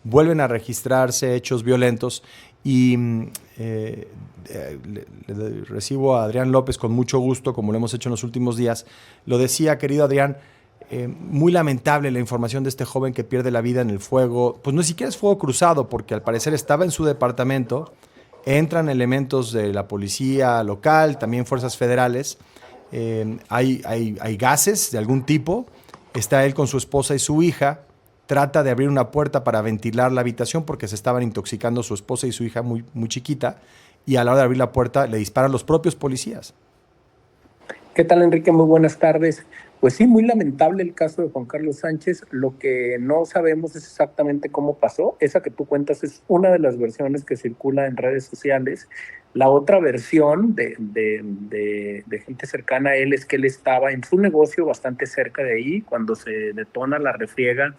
vuelven a registrarse hechos violentos y recibo a Adrián López con mucho gusto, como lo hemos hecho en los últimos días. Lo decía, querido Adrián, muy lamentable la información de este joven que pierde la vida en el fuego, pues no siquiera es fuego cruzado, porque al parecer estaba en su departamento, entran elementos de la policía local, también fuerzas federales, hay gases de algún tipo, está él con su esposa y su hija, trata de abrir una puerta para ventilar la habitación porque se estaban intoxicando su esposa y su hija muy, muy chiquita, y a la hora de abrir la puerta le disparan los propios policías. ¿Qué tal, Enrique? Muy buenas tardes. Pues sí, muy lamentable el caso de Juan Carlos Sánchez. Lo que no sabemos es exactamente cómo pasó. Esa que tú cuentas es una de las versiones que circula en redes sociales. La otra versión de gente cercana a él es que él estaba en su negocio bastante cerca de ahí. Cuando se detona la refriega,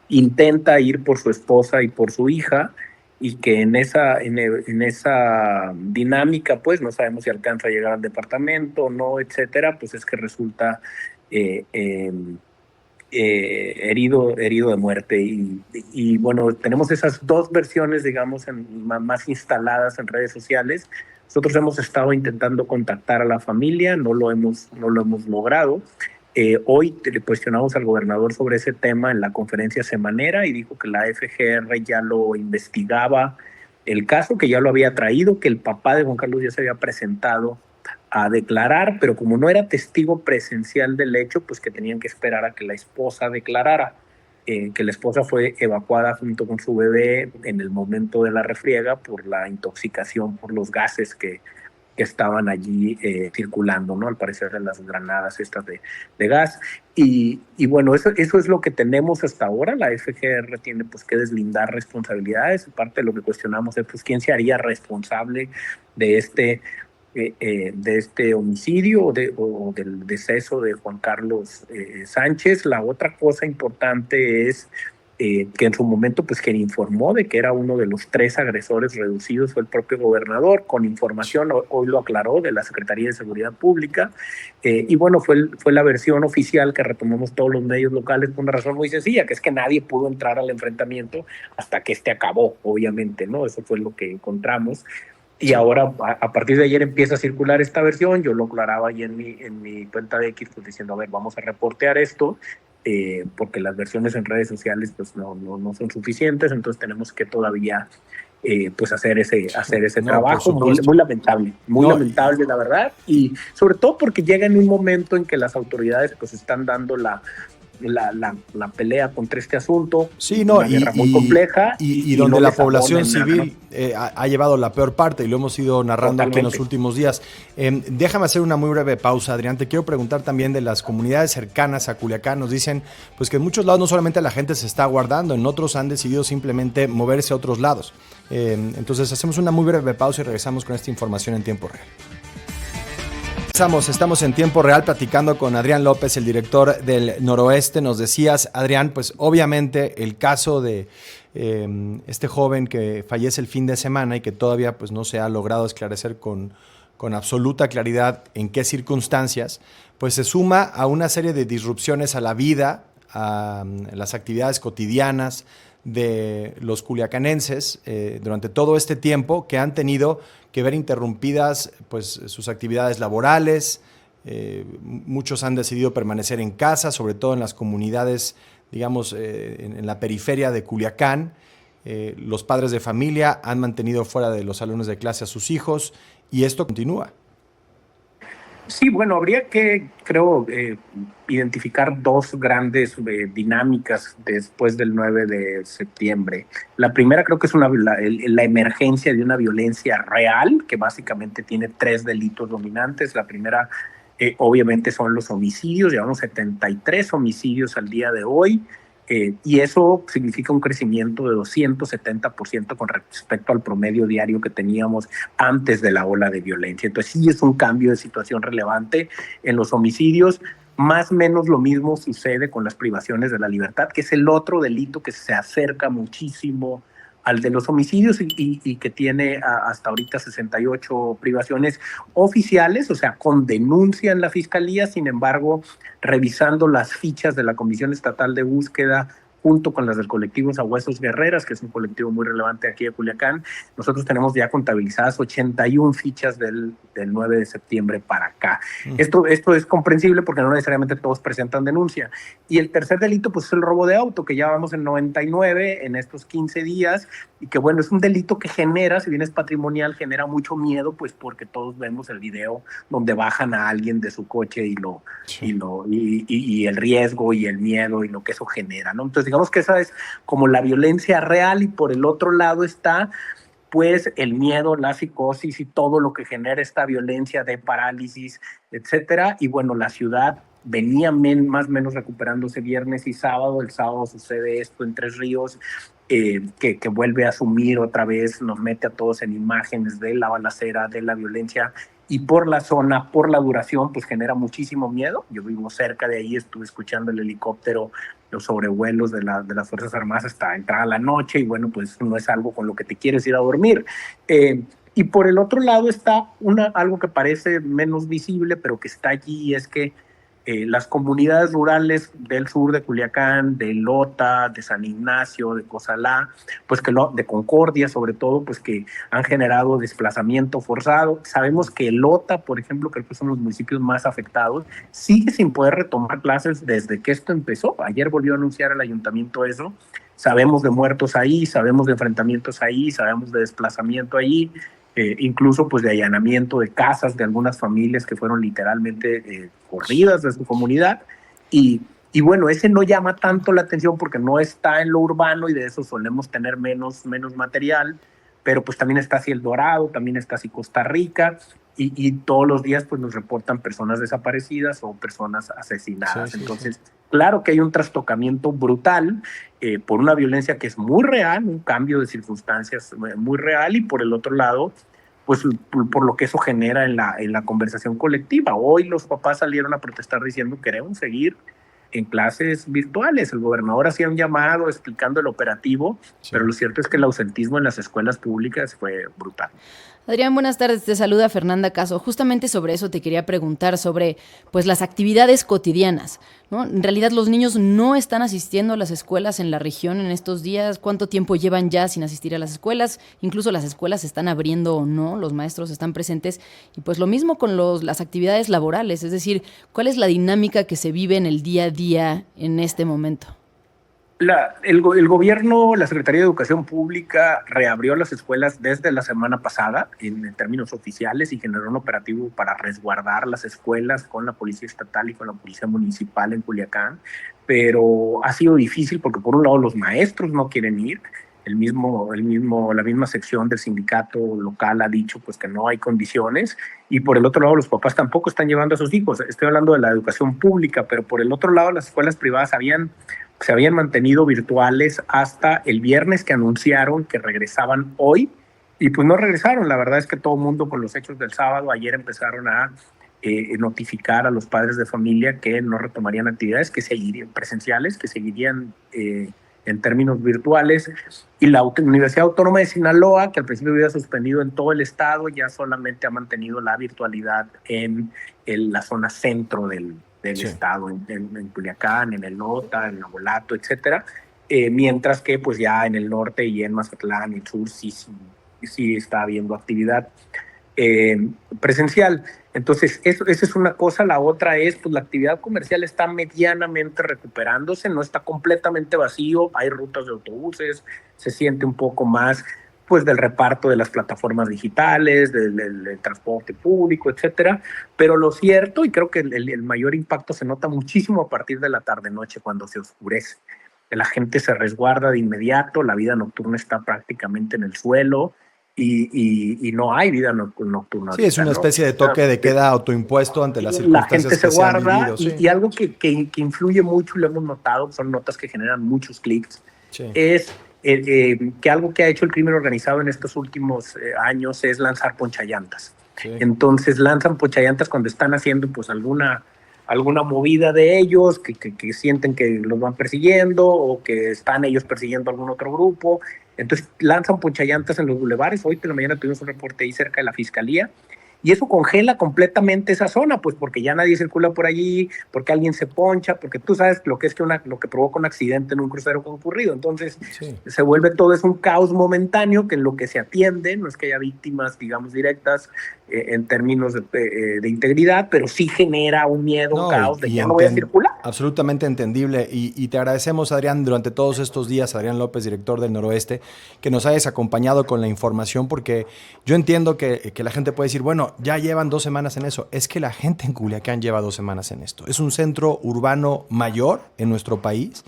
intenta ir por su esposa y por su hija, y que en esa dinámica, pues no sabemos si alcanza a llegar al departamento o no, etcétera, pues es que resulta eh, eh, herido de muerte. Y bueno, tenemos esas dos versiones, digamos, más instaladas en redes sociales. Nosotros hemos estado intentando contactar a la familia, no lo hemos logrado. Hoy le cuestionamos al gobernador sobre ese tema en la conferencia semanera y dijo que la FGR ya lo investigaba el caso, que ya lo había traído, que el papá de Juan Carlos ya se había presentado a declarar, pero como no era testigo presencial del hecho, pues que tenían que esperar a que la esposa declarara. Que la esposa fue evacuada junto con su bebé en el momento de la refriega por la intoxicación por los gases que estaban allí circulando, ¿no? Al parecer de las granadas estas de gas. Y bueno, eso es lo que tenemos hasta ahora. La FGR tiene pues que deslindar responsabilidades. Parte de lo que cuestionamos es pues quién se haría responsable de este homicidio o del deceso de Juan Carlos Sánchez. La otra cosa importante es que en su momento, pues quien informó de que era uno de los 3 agresores reducidos fue el propio gobernador, con información, hoy lo aclaró, de la Secretaría de Seguridad Pública. Y bueno, fue la versión oficial que retomamos todos los medios locales por una razón muy sencilla, que es que nadie pudo entrar al enfrentamiento hasta que acabó, obviamente, ¿no? Eso fue lo que encontramos. Y ahora, a partir de ayer, empieza a circular esta versión. Yo lo aclaraba ahí en mi cuenta de X, pues diciendo, a ver, vamos a reportear esto, porque las versiones en redes sociales pues no son suficientes, entonces tenemos que todavía pues hacer ese No, por trabajo. Muy, supuesto. muy lamentable, No, la verdad, y sobre todo porque llega en un momento en que las autoridades pues están dando la pelea contra este asunto, sí, no, una guerra muy compleja y y donde no la les población abonan nada, ¿no? civil ha llevado la peor parte y lo hemos ido narrando aquí en los Totalmente. últimos días. Déjame hacer una muy breve pausa, Adrián. Te quiero preguntar también de las comunidades cercanas a Culiacán. Nos dicen pues que en muchos lados no solamente la gente se está guardando, en otros han decidido simplemente moverse a otros lados. Entonces hacemos una muy breve pausa y regresamos con esta información en tiempo real. Estamos en tiempo real platicando con Adrián López, el director del Noroeste. Nos decías, Adrián, pues obviamente el caso de este joven que fallece el fin de semana y que todavía pues no se ha logrado esclarecer con absoluta claridad en qué circunstancias, pues se suma a una serie de disrupciones a la vida, a las actividades cotidianas de los culiacanenses durante todo este tiempo, que han tenido que ver interrumpidas pues, sus actividades laborales. Muchos han decidido permanecer en casa, sobre todo en las comunidades, digamos, en la periferia de Culiacán. Los padres de familia han mantenido fuera de los salones de clase a sus hijos y esto continúa. Sí, bueno, habría que, creo, identificar 2 grandes dinámicas después del 9 de septiembre. La primera creo que es la emergencia de una violencia real, que básicamente tiene 3 delitos dominantes. La primera, obviamente, son los homicidios. Llevamos 73 homicidios al día de hoy. Y eso significa un crecimiento de 270% con respecto al promedio diario que teníamos antes de la ola de violencia. Entonces sí es un cambio de situación relevante en los homicidios. Más o menos lo mismo sucede con las privaciones de la libertad, que es el otro delito que se acerca muchísimo al de los homicidios y que tiene hasta ahorita 68 privaciones oficiales, o sea, con denuncia en la fiscalía. Sin embargo, revisando las fichas de la Comisión Estatal de Búsqueda, junto con las del colectivo Sabuesos Guerreras, que es un colectivo muy relevante aquí de Culiacán, nosotros tenemos ya contabilizadas 81 fichas del 9 de septiembre para acá. Esto es comprensible porque no necesariamente todos presentan denuncia. Y el tercer delito, pues es el robo de auto, que ya vamos en 99 en estos 15 días, y que bueno, es un delito que genera, si bien es patrimonial, genera mucho miedo, pues porque todos vemos el video donde bajan a alguien de su coche y el riesgo y el miedo y lo que eso genera, ¿no? Entonces digamos que esa es como la violencia real, y por el otro lado está pues el miedo, la psicosis y todo lo que genera esta violencia de parálisis, etcétera. Y bueno, la ciudad venía más o menos recuperándose viernes y sábado. El sábado sucede esto en Tres Ríos, que vuelve a asumir otra vez, nos mete a todos en imágenes de la balacera, de la violencia, y por la zona, por la duración, pues genera muchísimo miedo. Yo vivo cerca de ahí, estuve escuchando el helicóptero, los sobrevuelos de las Fuerzas Armadas hasta entrada la noche, y bueno, pues no es algo con lo que te quieres ir a dormir. Y por el otro lado está algo que parece menos visible, pero que está allí, es que las comunidades rurales del sur de Culiacán, de Lota, de San Ignacio, de Cozalá, pues de Concordia sobre todo, pues que han generado desplazamiento forzado. Sabemos que Lota, por ejemplo, creo que son los municipios más afectados, sigue sin poder retomar clases desde que esto empezó. Ayer volvió a anunciar el ayuntamiento eso. Sabemos de muertos ahí, sabemos de enfrentamientos ahí, sabemos de desplazamiento ahí, incluso pues de allanamiento de casas de algunas familias que fueron literalmente corridas de su comunidad, y bueno, ese no llama tanto la atención porque no está en lo urbano y de eso solemos tener menos material, pero pues también está así El Dorado, también está así Costa Rica, y todos los días pues nos reportan personas desaparecidas o personas asesinadas. Entonces, claro que hay un trastocamiento brutal por una violencia que es muy real, un cambio de circunstancias muy real, y por el otro lado, pues por lo que eso genera en la conversación colectiva. Hoy los papás salieron a protestar diciendo queremos seguir en clases virtuales. El gobernador hacía un llamado explicando el operativo, pero lo cierto es que el ausentismo en las escuelas públicas fue brutal. Adrián, buenas tardes, te saluda Fernanda Caso. Justamente sobre eso te quería preguntar, sobre pues las actividades cotidianas, ¿no? En realidad los niños no están asistiendo a las escuelas en la región en estos días. ¿Cuánto tiempo llevan ya sin asistir a las escuelas? Incluso las escuelas se están abriendo o no, los maestros están presentes. Y pues lo mismo con las actividades laborales, es decir, ¿cuál es la dinámica que se vive en el día a día en este momento? El gobierno, la Secretaría de Educación Pública reabrió las escuelas desde la semana pasada en términos oficiales, y generó un operativo para resguardar las escuelas con la Policía Estatal y con la Policía Municipal en Culiacán, pero ha sido difícil porque por un lado los maestros no quieren ir, la misma sección del sindicato local ha dicho pues que no hay condiciones, y por el otro lado los papás tampoco están llevando a sus hijos. Estoy hablando de la educación pública, pero por el otro lado las escuelas privadas se habían mantenido virtuales hasta el viernes, que anunciaron que regresaban hoy, y pues no regresaron. La verdad es que todo el mundo, con los hechos del sábado, ayer empezaron a notificar a los padres de familia que no retomarían actividades, que seguirían presenciales, que seguirían en términos virtuales. Y la Universidad Autónoma de Sinaloa, que al principio había suspendido en todo el estado, ya solamente ha mantenido la virtualidad en la zona centro del estado, en Culiacán, en el Lota, en Nabolato, etcétera, mientras que pues ya en el norte y en Mazatlán y el sur sí está habiendo actividad presencial. Entonces, esa es una cosa. La otra es, pues la actividad comercial está medianamente recuperándose, no está completamente vacío, hay rutas de autobuses, se siente un poco más pues del reparto de las plataformas digitales, del transporte público, etcétera. Pero lo cierto, y creo que el mayor impacto se nota muchísimo a partir de la tarde-noche, cuando se oscurece. La gente se resguarda de inmediato, la vida nocturna está prácticamente en el suelo, y no hay vida nocturna. Sí, es una especie de toque de queda autoimpuesto ante las circunstancias que se guarda, se han vivido. Sí. Y algo que influye mucho, y lo hemos notado, son notas que generan muchos clics, es que algo que ha hecho el crimen organizado en estos últimos años es lanzar ponchallantas. Entonces lanzan ponchallantas cuando están haciendo pues alguna movida de ellos, que sienten que los van persiguiendo, o que están ellos persiguiendo a algún otro grupo. Entonces lanzan ponchallantas en los bulevares. Hoy por la mañana tuvimos un reporte ahí cerca de la Fiscalía, y eso congela completamente esa zona, pues porque ya nadie circula por allí, porque alguien se poncha, porque tú sabes lo que es lo que provoca un accidente en un crucero concurrido. Entonces Sí. se vuelve todo es un caos momentáneo que en lo que se atiende, no es que haya víctimas, digamos, directas en términos de integridad, pero sí genera un miedo, un caos de ya no voy a circular. Absolutamente entendible y te agradecemos, Adrián, durante todos estos días, Adrián López, director del Noroeste, que nos hayas acompañado con la información, porque yo entiendo que la gente puede decir, bueno, ya llevan 2 semanas en eso. Es que la gente en Culiacán lleva 2 semanas en esto. Es un centro urbano mayor en nuestro país,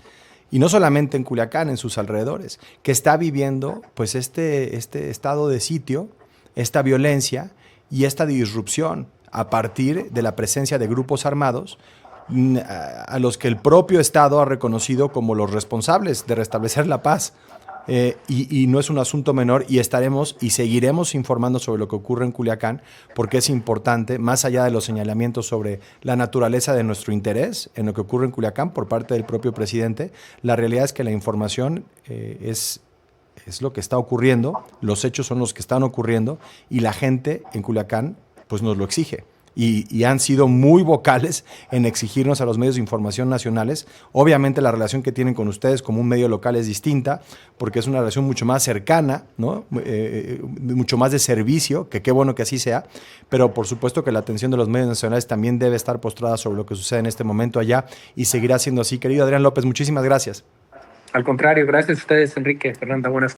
y no solamente en Culiacán, en sus alrededores, que está viviendo pues este estado de sitio, esta violencia y esta disrupción a partir de la presencia de grupos armados a los que el propio Estado ha reconocido como los responsables de restablecer la paz. Y no es un asunto menor, y estaremos y seguiremos informando sobre lo que ocurre en Culiacán, porque es importante, más allá de los señalamientos sobre la naturaleza de nuestro interés en lo que ocurre en Culiacán por parte del propio presidente, la realidad es que la información es lo que está ocurriendo, los hechos son los que están ocurriendo, y la gente en Culiacán pues nos lo exige. Y han sido muy vocales en exigirnos a los medios de información nacionales. Obviamente la relación que tienen con ustedes como un medio local es distinta, porque es una relación mucho más cercana, ¿no? Mucho más de servicio, que qué bueno que así sea, pero por supuesto que la atención de los medios nacionales también debe estar postrada sobre lo que sucede en este momento allá, y seguirá siendo así. Querido Adrián López, muchísimas gracias. Al contrario, gracias a ustedes, Enrique, Fernanda, buenas